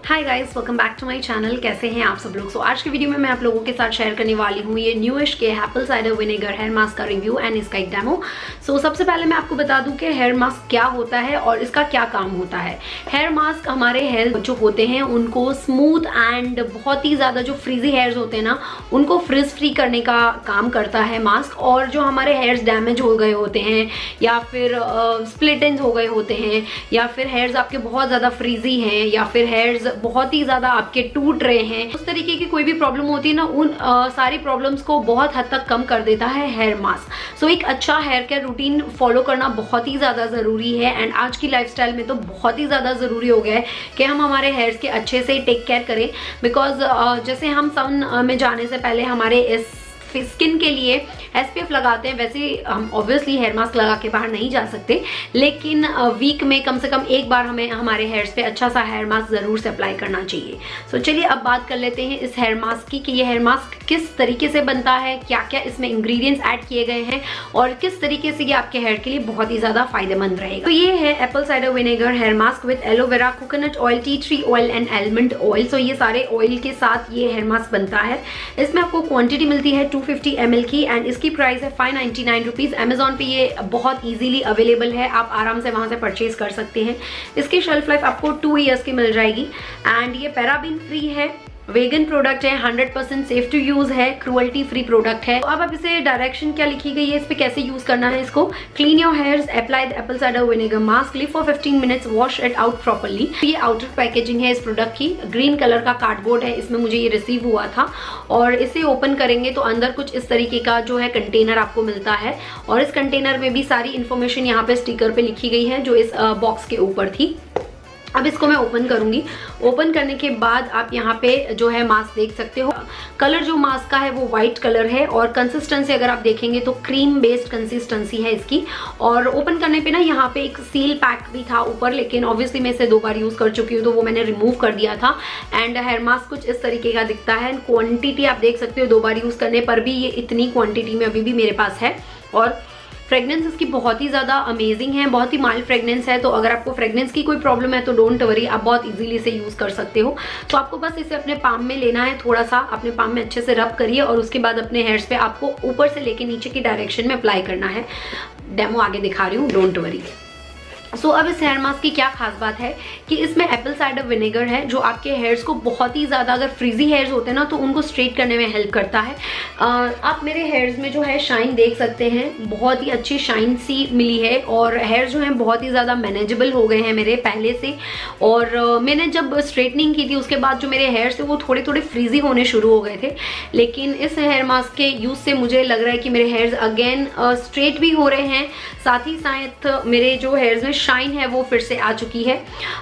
Hi guys, welcome back to my channel. कैसे हैं आप सब लोग? सो आज की वीडियो में मैं आप लोगों के साथ शेयर करने वाली हूँ ये न्यूइश के apple cider vinegar hair mask का रिव्यू एंड इसका एक डेमो। सो सबसे पहले मैं आपको बता दूं कि हेयर मास्क क्या होता है और इसका क्या काम होता है। हेयर मास्क हमारे हेयर जो होते हैं उनको स्मूथ एंड बहुत ही ज़्यादा जो फ्रीजी हेयर्स होते हैं ना उनको फ्रिज फ्री करने का काम करता है मास्क। और जो हमारे हेयर्स डैमेज हो गए होते हैं या फिर स्प्लिट एंड्स हो गए होते हैं या फिर हेयर्स आपके बहुत ज़्यादा फ्रीजी हैं या फिर हेयर्स बहुत ही ज़्यादा आपके टूट रहे हैं, उस तरीके की कोई भी प्रॉब्लम होती है ना, उन सारी प्रॉब्लम्स को बहुत हद तक कम कर देता है हेयर मास्क। सो एक अच्छा हेयर केयर रूटीन फॉलो करना बहुत ही ज़्यादा ज़रूरी है एंड आज की लाइफस्टाइल में तो बहुत ही ज़्यादा ज़रूरी हो गया है कि हम हमारे हेयर्स के अच्छे से टेक केयर करें। बिकॉज जैसे हम सन में जाने से पहले हमारे इस स्किन के लिए SPF लगाते हैं, वैसे हम ऑब्वियसली हेयर मास्क लगा के बाहर नहीं जा सकते, लेकिन वीक में कम से कम एक बार हमें हमारे हेयर्स पे अच्छा सा हेयर मास्क ज़रूर से अप्लाई करना चाहिए। सो चलिए अब बात कर लेते हैं इस हेयर मास्क की कि ये हेयर मास्क किस तरीके से बनता है, क्या क्या इसमें इंग्रेडिएंट्स ऐड किए गए हैं और किस तरीके से ये आपके हेयर के लिए बहुत ही ज़्यादा फायदेमंद रहेगा। तो ये है apple cider vinegar hair mask with aloe vera, coconut oil, tea tree oil and almond oil. So ये सारे ऑयल के साथ ये हेयर मास्क बनता है। इसमें आपको क्वांटिटी मिलती है 250 ml की एंड इसकी प्राइस है 599 रुपीज़। अमेजॉन पे ये बहुत इजीली अवेलेबल है, आप आराम से वहाँ से परचेज कर सकते हैं। इसकी शेल्फ लाइफ आपको 2 ईयर्स की मिल जाएगी एंड ये पैराबीन फ्री है, वेगन प्रोडक्ट है, 100% सेफ टू यूज है, क्रूअल्टी फ्री प्रोडक्ट है। तो अब आप इसे डायरेक्शन क्या लिखी गई है, इस पे कैसे यूज करना है इसको। Clean your hairs, apply the Apple cider vinegar mask, leave for 15 minutes, wash it out properly. ये आउटर पैकेजिंग है इस प्रोडक्ट की, ग्रीन कलर का कार्डबोर्ड है, इसमें मुझे ये रिसीव हुआ था। और इसे ओपन करेंगे तो अंदर कुछ इस तरीके का जो है कंटेनर आपको मिलता है और इस कंटेनर में भी सारी इन्फॉर्मेशन यहाँ पे स्टिकर पे लिखी गई है जो इस बॉक्स के ऊपर थी। अब इसको मैं ओपन करूंगी। ओपन करने के बाद आप यहाँ पे जो है मास्क देख सकते हो। कलर जो मास्क का है वो वाइट कलर है और कंसिस्टेंसी अगर आप देखेंगे तो क्रीम बेस्ड कंसिस्टेंसी है इसकी। और ओपन करने पे ना यहाँ पे एक सील पैक भी था ऊपर, लेकिन ऑब्वियसली मैं इसे 2 बार यूज कर चुकी हूँ तो वो मैंने रिमूव कर दिया था। एंड हेयर मास्क कुछ इस तरीके का दिखता है। क्वांटिटी आप देख सकते हो 2 बार यूज करने पर भी ये इतनी क्वांटिटी में अभी भी मेरे पास है। और फ्रेगनेंस इसकी बहुत ही ज़्यादा अमेजिंग है, बहुत ही माइल्ड फ्रेगनेंस है। तो अगर आपको फ्रेगनेंस की कोई प्रॉब्लम है तो डोंट वरी, आप बहुत इजीली इसे यूज़ कर सकते हो। तो आपको बस इसे अपने पाम में लेना है, थोड़ा सा अपने पाम में अच्छे से रब करिए और उसके बाद अपने हेयर्स पे आपको ऊपर से लेके नीचे की डायरेक्शन में अप्लाई करना है। डेमो आगे दिखा रही हूँ, डोंट वरी। सो अब इस हेयर मास्क की क्या खास बात है कि इसमें एप्पल साइडर विनेगर है जो आपके हेयर्स को बहुत ही ज़्यादा, अगर फ्रीजी हेयर्स होते हैं ना तो उनको स्ट्रेट करने में हेल्प करता है। आप मेरे हेयर्स में जो है शाइन देख सकते हैं, बहुत ही अच्छी शाइन सी मिली है और हेयर्स जो हैं बहुत ही ज़्यादा मैनेजेबल हो गए हैं मेरे पहले से। और मैंने जब स्ट्रेटनिंग की थी उसके बाद जो मेरे हेयर्स थे वो थोड़े थोड़े फ्रीजी होने शुरू हो गए थे, लेकिन इस हेयर मास्क के यूज़ से मुझे लग रहा है कि मेरे हेयर्स अगेन स्ट्रेट भी हो रहे हैं, साथ ही साथ मेरे जो हेयर्स में शाइन है वो फिर से आ चुकी है।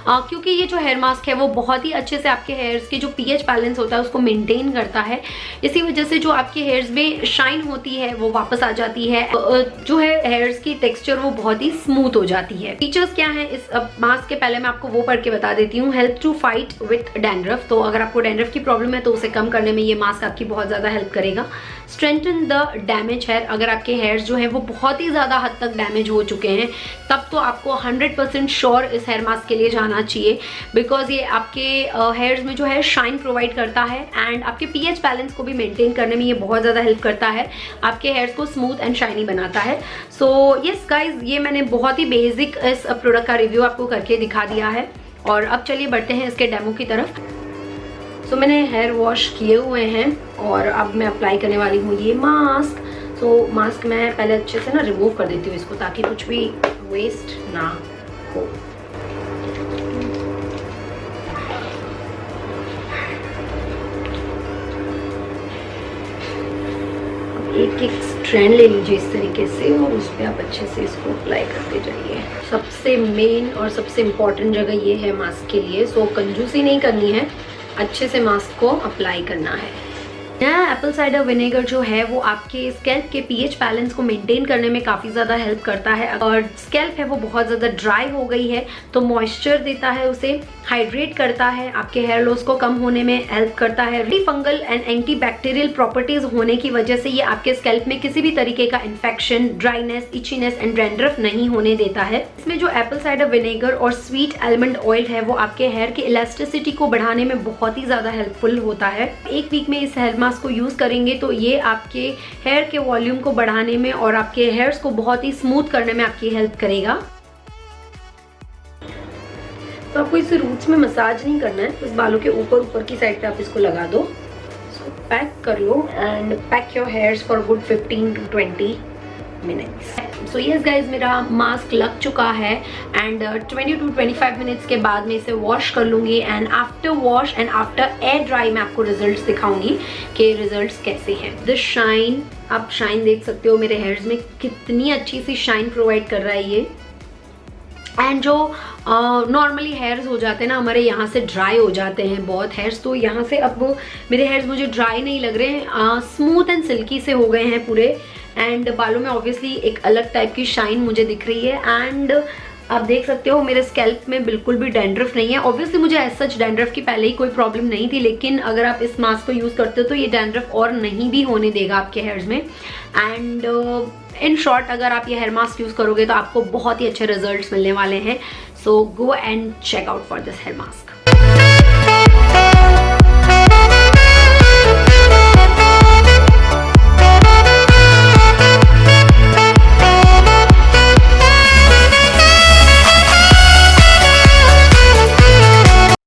क्योंकि ये जो हेयर मास्क है वो बहुत ही अच्छे से आपके हेयर्स के जो pH बैलेंस होता है उसको मेंटेन करता है। इसी वजह से जो आपके हेयर्स में शाइन होती है वो वापस आ जाती है, जो है हेयर्स की टेक्सचर वो बहुत ही स्मूथ हो जाती है। फीचर्स क्या है इस मास्क के, पहले मैं आपको वो पढ़ के बता देती हूँ। Help to fight with dandruff, तो अगर आपको डैंड्रफ की प्रॉब्लम है तो उसे कम करने में ये मास्क आपकी बहुत ज़्यादा हेल्प करेगा। स्ट्रेंथन द डैमेज हेयर, अगर आपके हेयर्स जो है वो बहुत ही ज़्यादा हद तक डैमेज हो चुके हैं तब तो आपको 100% श्योर इस हेयर मास्क के लिए जाना चाहिए। बिकॉज ये आपके हेयर्स में जो है शाइन प्रोवाइड करता है एंड आपके pH बैलेंस को भी मेंटेन करने में ये बहुत ज़्यादा हेल्प करता है, आपके हेयर्स को स्मूथ एंड शाइनी बनाता है। सो यस गाइज, ये मैंने बहुत ही बेसिक इस प्रोडक्ट का रिव्यू आपको करके दिखा दिया है। और अब चलिए बढ़ते हैं इसके डेमो की तरफ। तो मैंने हेयर वॉश किए हुए हैं और अब मैं अप्लाई करने वाली हूँ ये मास्क। तो मास्क मैं पहले अच्छे से ना रिमूव कर देती हूँ इसको, ताकि कुछ भी वेस्ट ना हो। एक एक स्ट्रैंड ले लीजिए इस तरीके से और उस पर आप अच्छे से इसको अप्लाई करते जाइए। सबसे मेन और सबसे इम्पॉर्टेंट जगह ये है मास्क के लिए। सो कंजूसी नहीं करनी है, अच्छे से मास्क को अप्लाई करना है। एप्पल साइडर विनेगर जो है वो आपके स्कैल्प के पीएच बैलेंस को मेंटेन करने में काफ़ी ज़्यादा हेल्प करता है। और स्कैल्प है वो बहुत ज़्यादा ड्राई हो गई है तो मॉइस्चर देता है, उसे हाइड्रेट करता है, आपके हेयर लॉस को कम होने में हेल्प करता है। Anti fungal and anti bacterial properties होने की वजह से ये आपके स्कैल्प में किसी भी तरीके का infection, dryness, itchiness and dandruff नहीं होने देता है। इसमें जो एप्पल साइडर विनेगर और स्वीट आलमंड ऑयल है वो आपके हेयर की इलास्टिसिटी को बढ़ाने में बहुत ही ज़्यादा हेल्पफुल होता है। एक वीक में इस हेयर मास्क को यूज करेंगे तो ये आपके हेयर के वॉल्यूम को बढ़ाने में और आपके हेयर्स को बहुत ही स्मूथ करने में आपकी हेल्प करेगा। तो आपको इसे रूट्स में मसाज नहीं करना है, इस बालों के ऊपर की साइड पे आप इसको लगा दो। सो पैक कर लो and pack your hairs for good 15 to 20 minutes. So yes guys, मेरा मास्क लग चुका है एंड 20 to 25 मिनट्स के बाद मैं इसे वॉश कर लूँगी and after wash and after air dry मैं आपको रिजल्ट्स दिखाऊंगी कि रिजल्ट्स कैसे हैं। दिस शाइन, आप शाइन देख सकते हो मेरे हेयर्स में कितनी अच्छी सी शाइन प्रोवाइड कर रहा है ये। एंड जो नॉर्मली हेयर्स हो जाते हैं ना हमारे, यहाँ से ड्राई हो जाते हैं बहुत हेयर्स, तो यहाँ से अब मेरे हेयर्स मुझे ड्राई नहीं लग रहे हैं, स्मूथ एंड सिल्की से हो गए हैं पूरे। एंड बालों में ऑब्वियसली एक अलग टाइप की शाइन मुझे दिख रही है एंड आप देख सकते हो मेरे स्कैल्प में बिल्कुल भी डैंड्रफ नहीं है। ऑब्वियसली मुझे एज सच डैंड्रफ की पहले ही कोई प्रॉब्लम नहीं थी, लेकिन अगर आप इस मास्क को यूज़ करते हो तो ये डैंड्रफ और नहीं भी होने देगा आपके हेयर्स में। एंड इन शॉर्ट, अगर आप ये हेयर मास्क यूज़ करोगे तो आपको बहुत ही अच्छे रिजल्ट्स मिलने वाले हैं। So go and check out for this hair mask.